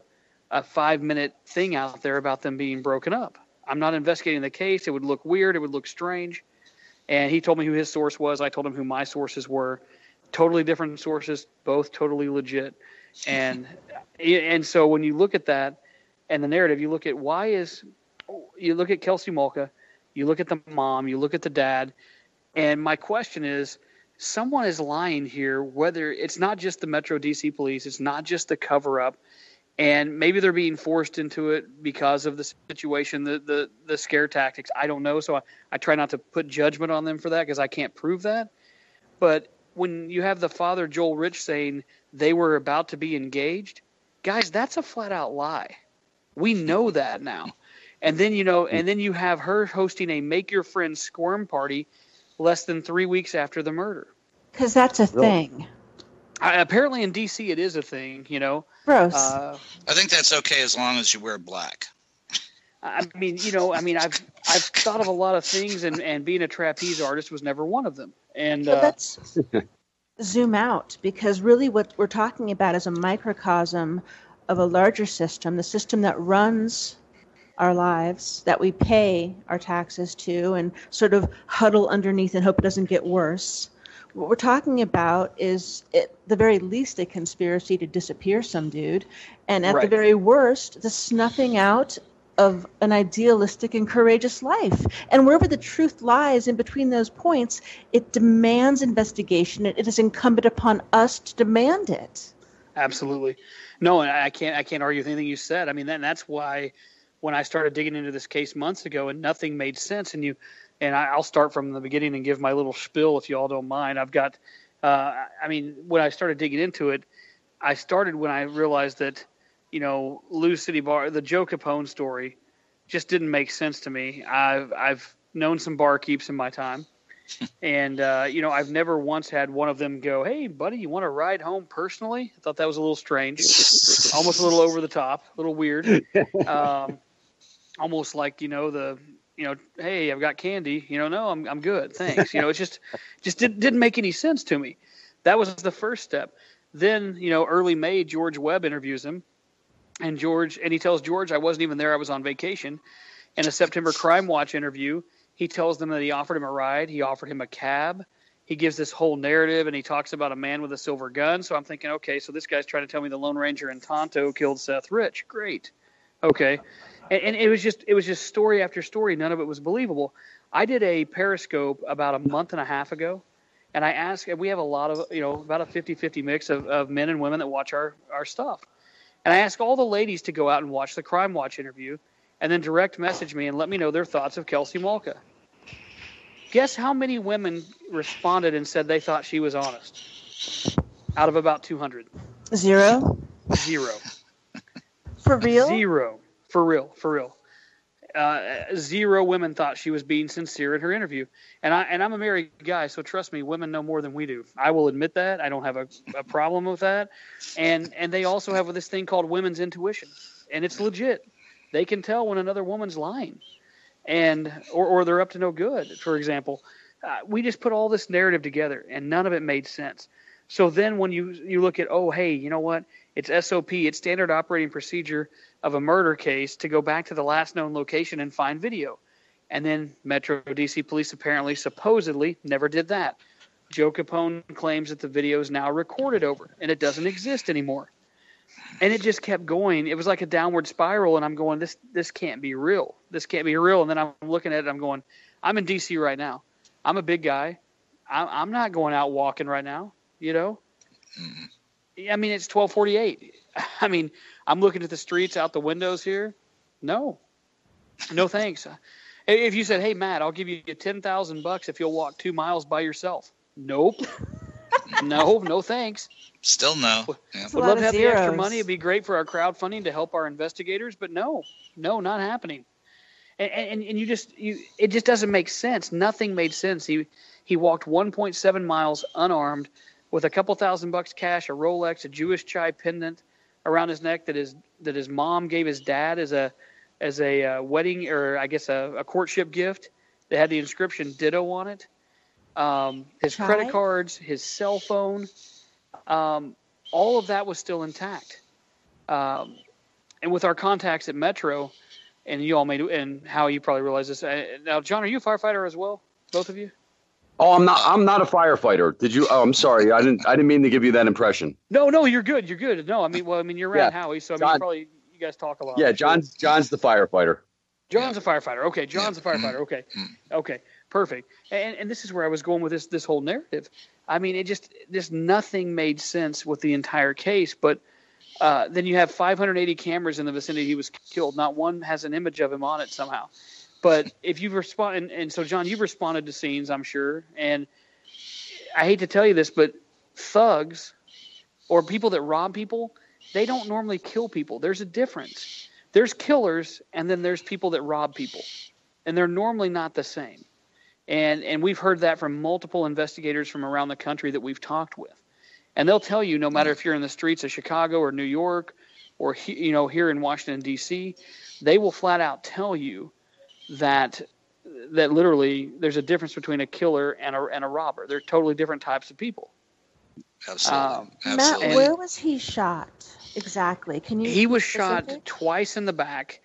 5-minute thing out there about them being broken up. I'm not investigating the case. It would look weird. It would look strange. And he told me who his source was. I told him who my sources were. Totally different sources, both totally legit. And so when you look at that and the narrative, you look at you look at Kelsey Mulca, you look at the mom, you look at the dad, and my question is, someone is lying here, whether it's not just the Metro DC police, it's not just the cover-up, and maybe they're being forced into it because of the situation, the scare tactics. I don't know, so I try not to put judgment on them for that because I can't prove that. But when you have the father, Joel Rich, saying they were about to be engaged, guys, that's a flat out lie. We know that now. And then, and then you have her hosting a Make Your Friends Squirm party less than 3 weeks after the murder. Because that's a thing. Apparently in D.C. it is a thing, Gross. I think that's okay as long as you wear black. I've thought of a lot of things, and being a trapeze artist was never one of them. And let's zoom out, because really what we're talking about is a microcosm of a larger system, the system that runs our lives, that we pay our taxes to and sort of huddle underneath and hope it doesn't get worse. What we're talking about is, at the very least, a conspiracy to disappear some dude, and at the very worst, the snuffing out of an idealistic and courageous life. And wherever the truth lies in between those points, it demands investigation. It is incumbent upon us to demand it. Absolutely. No, and I can't argue with anything you said. I mean, that's why when I started digging into this case months ago and nothing made sense, and I'll start from the beginning and give my little spiel if you all don't mind. I've got, when I started digging into it, I started when I realized that, Lou City Bar, the Joe Capone story just didn't make sense to me. I've known some barkeeps in my time, and, I've never once had one of them go, "Hey, buddy, you want to ride home personally?" I thought that was a little strange, almost a little over the top, a little weird. Almost like, hey, I've got candy, no, I'm good. Thanks. It just didn't make any sense to me. That was the first step. Then, early May, George Webb interviews him, and he tells George, "I wasn't even there. I was on vacation." In a September Crime Watch interview, he tells them that he offered him a ride. He offered him a cab. He gives this whole narrative, and he talks about a man with a silver gun. So I'm thinking, okay, so this guy's trying to tell me the Lone Ranger in Tonto killed Seth Rich. Great. Okay. And it was just story after story. None of it was believable. I did a Periscope about a month and a half ago, and I asked, and we have a lot of, about a 50-50 mix of men and women that watch our stuff. And I asked all the ladies to go out and watch the Crime Watch interview and then direct message me and let me know their thoughts of Kelsey Malka. Guess how many women responded and said they thought she was honest? Out of about 200. Zero. For real? Zero. For real. Zero women thought she was being sincere in her interview. And I'm a married guy, so trust me, women know more than we do. I will admit that. I don't have a problem with that. And they also have this thing called women's intuition. And it's legit. They can tell when another woman's lying. Or they're up to no good, for example. We just put all this narrative together, and none of it made sense. So then when you look at, oh, hey, you know what? It's SOP. It's standard operating procedure of a murder case to go back to the last known location and find video. And then Metro DC Police apparently, supposedly, never did that. Joe Capone claims that the video is now recorded over, and it doesn't exist anymore. And it just kept going. It was like a downward spiral, and I'm going, this can't be real. This can't be real. And then I'm looking at it, I'm going, I'm in D.C. right now. I'm a big guy. I'm not going out walking right now, I mean, it's 12:48. I mean, I'm looking at the streets out the windows here. No thanks. If you said, "Hey, Matt, I'll give you $10,000 if you'll walk 2 miles by yourself." Nope. No thanks. Still no. Yeah. Would love to have the extra money. It'd be great for our crowdfunding to help our investigators, but no, not happening. And it just doesn't make sense. Nothing made sense. He walked 1.7 miles unarmed with a couple $1,000 cash, a Rolex, a Jewish chai pendant around his neck that his mom gave his dad as a wedding, or I guess a courtship gift that had the inscription "Ditto" on it. His credit cards, his cell phone, all of that was still intact. And with our contacts at Metro, and you all and Howie, you probably realize this. Now, John, are you a firefighter as well? Both of you? Oh, I'm not a firefighter. Did you? Oh, I'm sorry. I didn't mean to give you that impression. No, you're good. You're good. No, you're around Howie, so you guys talk a lot. Yeah, John's the firefighter. John's a firefighter. Okay, John's a firefighter. Okay, perfect. And this is where I was going with this whole narrative. I mean, nothing made sense with the entire case. But then you have 580 cameras in the vicinity he was killed. Not one has an image of him on it somehow. But if you've responded, and so John, you've responded to scenes, I'm sure. And I hate to tell you this, but thugs or people that rob people, they don't normally kill people. There's a difference. There's killers, and then there's people that rob people, and they're normally not the same. And we've heard that from multiple investigators from around the country that we've talked with. And they'll tell you, no matter if you're in the streets of Chicago or New York or, here in Washington, D.C., they will flat out tell you that literally there's a difference between a killer and a robber. They're totally different types of people. Absolutely. Matt, where was he shot exactly? Can you? He was shot twice in the back.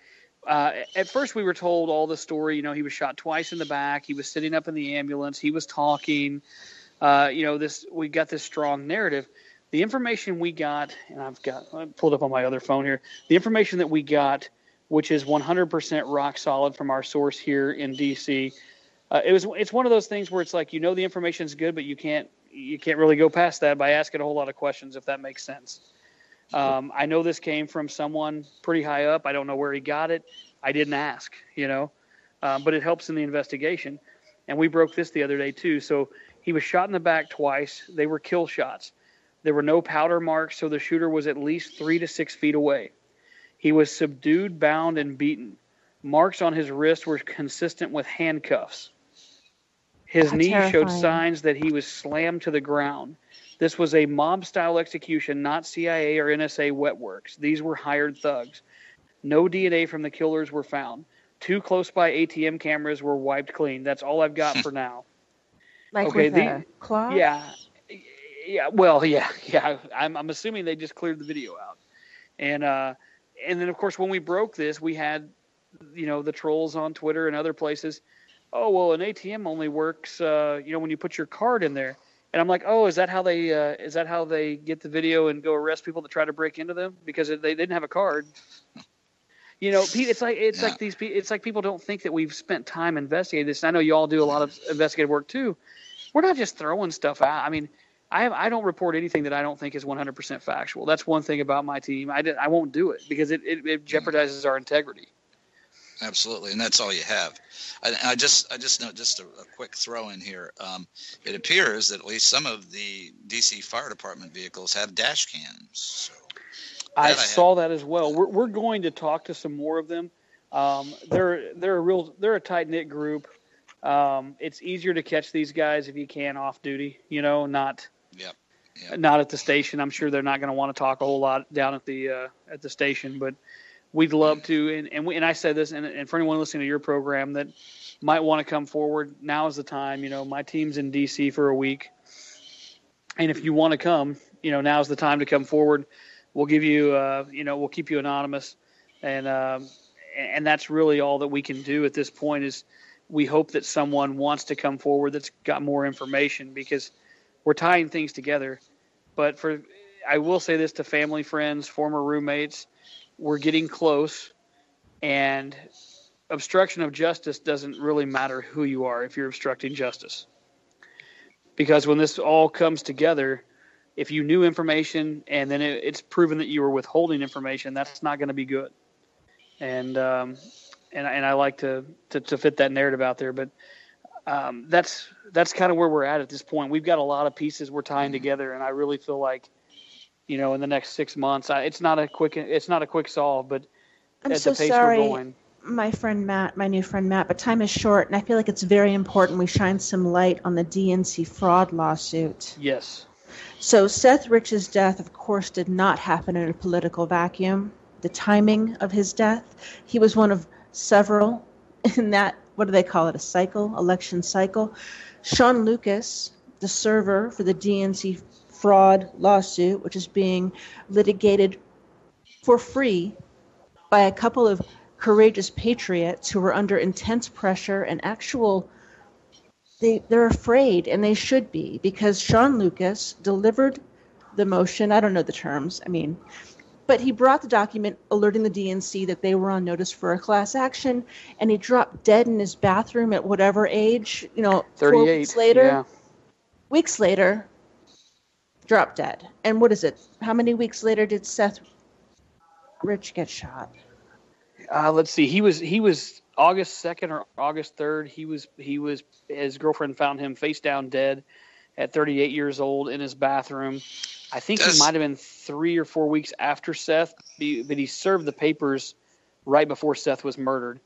At first, we were told all the story. He was shot twice in the back. He was sitting up in the ambulance. He was talking. We got this strong narrative. The information we got, and I pulled up on my other phone here. The information that we got, which is 100% rock solid from our source here in DC. It's one of those things where it's like, the information's good, but you can't really go past that by asking a whole lot of questions, if that makes sense. I know this came from someone pretty high up. I don't know where he got it. I didn't ask, but it helps in the investigation. And we broke this the other day too. So he was shot in the back twice. They were kill shots. There were no powder marks, so the shooter was at least 3 to 6 feet away. He was subdued, bound, and beaten. Marks on his wrist were consistent with handcuffs. His knee showed signs that he was slammed to the ground. This was a mob-style execution, not CIA or NSA wet works. These were hired thugs. No DNA from the killers were found. 2 close-by ATM cameras were wiped clean. That's all I've got for now. With a cloth? Yeah. Well, yeah. I'm assuming they just cleared the video out. And then, of course, when we broke this, we had, the trolls on Twitter and other places. Oh, well, an ATM only works, when you put your card in there. And I'm like, oh, is that how they get the video and go arrest people that try to break into them because they didn't have a card? It's like people don't think that we've spent time investigating this. And I know you all do a lot of investigative work too. We're not just throwing stuff out. I mean, I don't report anything that I don't think is 100% factual. That's one thing about my team. I won't do it because it jeopardizes our integrity. Absolutely, and that's all you have. I just know, just a quick throw in here. It appears that at least some of the DC Fire Department vehicles have dash cams. So I saw that as well. We're going to talk to some more of them. They're a tight knit group. It's easier to catch these guys if you can off duty. Not at the station. I'm sure they're not going to want to talk a whole lot down at the station, but we'd love to. And I said this, and for anyone listening to your program that might want to come forward, now is the time. My team's in DC for a week, and if you want to come, now's the time to come forward. We'll give you, we'll keep you anonymous, and that's really all that we can do at this point. Is we hope that someone wants to come forward that's got more information, because we're tying things together. But I will say this to family, friends, former roommates. We're getting close, and obstruction of justice doesn't really matter who you are if you're obstructing justice. Because when this all comes together, if you knew information and then it's proven that you were withholding information, that's not going to be good. And I like to fit that narrative out there, but that's kind of where we're at this point. We've got a lot of pieces we're tying together, and I really feel like, in the next 6 months, it's not a quick solve, but I'm so sorry, we're going. My new friend Matt, but time is short, and I feel like it's very important we shine some light on the DNC fraud lawsuit. Yes. So Seth Rich's death, of course, did not happen in a political vacuum. The timing of his death, he was one of several in that, what do they call it, election cycle. Sean Lucas, the server for the DNC fraud lawsuit, which is being litigated for free by a couple of courageous patriots who are under intense pressure and they're afraid, and they should be, because Sean Lucas delivered the motion. I don't know the terms. But he brought the document alerting the DNC that they were on notice for a class action, and he dropped dead in his bathroom at whatever age, 38 4 weeks later. Yeah. Weeks later, dropped dead. And what is it? How many weeks later did Seth Rich get shot? Let's see. He was August 2nd or August 3rd. His girlfriend found him face down dead at 38 years old in his bathroom. I think he might have been 3 or 4 weeks after Seth, but he served the papers right before Seth was murdered.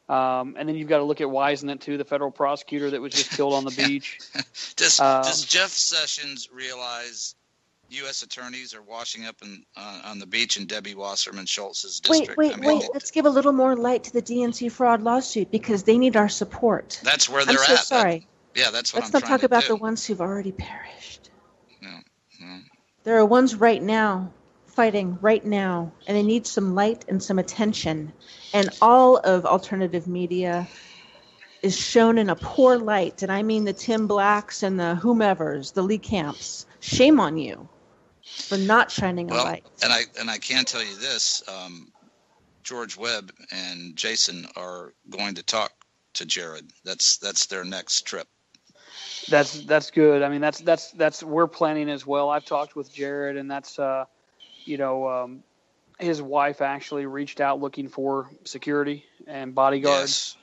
And then you've got to look at Wisenet, too, the federal prosecutor that was just killed on the beach. Does Jeff Sessions realize U.S. attorneys are washing up on the beach in Debbie Wasserman Schultz's district? Wait. Let's give a little more light to the DNC fraud lawsuit because they need our support. That's where they're at. I'm so sorry. That's what Let's I'm trying to do. not talk about the ones who've already perished. No. There are ones right now, fighting right now, and they need some light and some attention. And all of alternative media is shown in a poor light. And I mean the Tim Blacks and the whomevers, the Lee Camps. Shame on you for not shining a light. And I can tell you this, George Webb and Jason are going to talk to Jared. That's their next trip. That's good. I mean, that's we're planning as well. I've talked with Jared, and that's his wife actually reached out looking for security and bodyguards,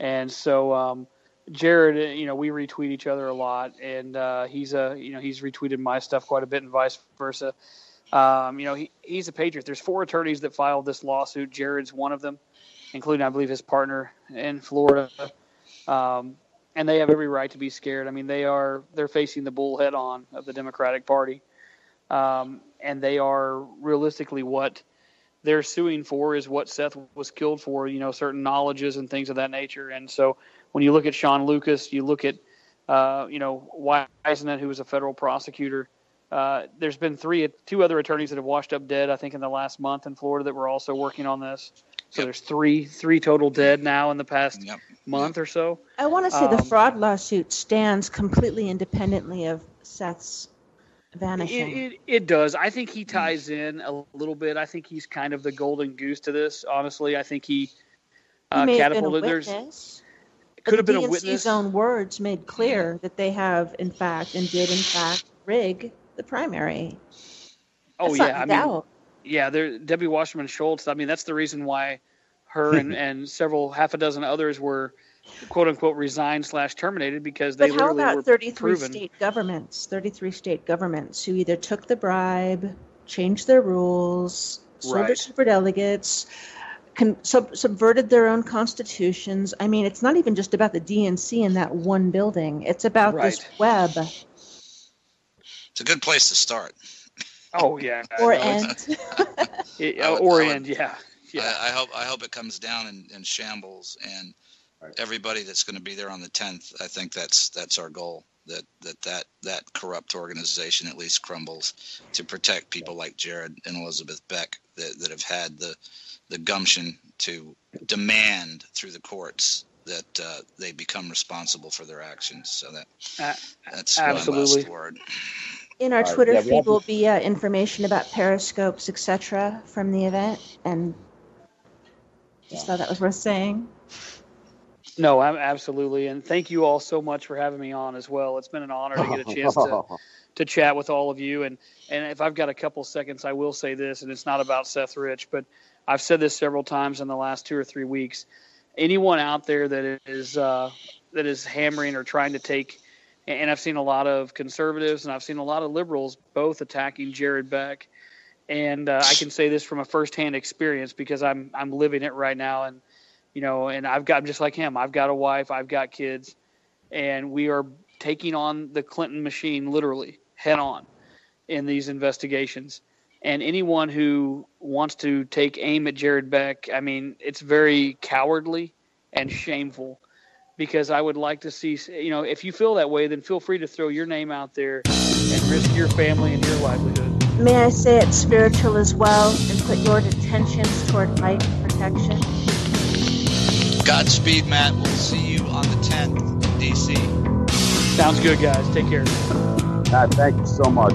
and so Jared, we retweet each other a lot, and he's retweeted my stuff quite a bit, and vice versa. He's a patriot. There's 4 attorneys that filed this lawsuit. Jared's one of them, including I believe his partner in Florida. And they have every right to be scared. I mean, they're facing the bull head on of the Democratic Party. And they are realistically what they're suing for is what Seth was killed for, certain knowledges and things of that nature. And so when you look at Sean Lucas, you look at, Wisenet, who was a federal prosecutor, there's been 2 other attorneys that have washed up dead, I think, in the last month in Florida that were also working on this. So there's three total dead now in the past month or so. I want to say the fraud lawsuit stands completely independently of Seth's vanishing. It does. I think he ties in a little bit. I think he's kind of the golden goose to this. Honestly, I think he catapulted. Could have been a witness. The DNC's own words made clear that they have, in fact, rig the primary. Oh, yeah. Debbie Wasserman Schultz. I mean, that's the reason why her and half a dozen others were, quote unquote, resigned / terminated because they literally were 33 state governments? 33 state governments who either took the bribe, changed their rules, sold their superdelegates, subverted their own constitutions. I mean, it's not even just about the DNC in that one building. It's about this web. It's a good place to start. Oh yeah, or end. End. Yeah. I hope it comes down in shambles, and everybody that's going to be there on the 10th. I think that's our goal. That corrupt organization at least crumbles to protect people like Jared and Elizabeth Beck that have had the gumption to demand through the courts that they become responsible for their actions. So that's absolutely my last word. In our Twitter feed will be information about periscopes, etc., from the event, and just thought that was worth saying. No, absolutely, and thank you all so much for having me on as well. It's been an honor to get a chance to chat with all of you, and if I've got a couple seconds, I will say this, and it's not about Seth Rich, but I've said this several times in the last 2 or 3 weeks. Anyone out there that is hammering or trying to take. And I've seen a lot of conservatives and I've seen a lot of liberals both attacking Jared Beck. And I can say this from a firsthand experience because I'm living it right now. And, and I'm just like him. I've got a wife, I've got kids, and we are taking on the Clinton machine literally head on in these investigations. And anyone who wants to take aim at Jared Beck, I mean, it's very cowardly and shameful. Because I would like to see, if you feel that way, then feel free to throw your name out there and risk your family and your livelihood. May I say it's spiritual as well and put your intentions toward life and protection? Godspeed, Matt. We'll see you on the 10th in D.C. Sounds good, guys. Take care. Matt, thank you so much.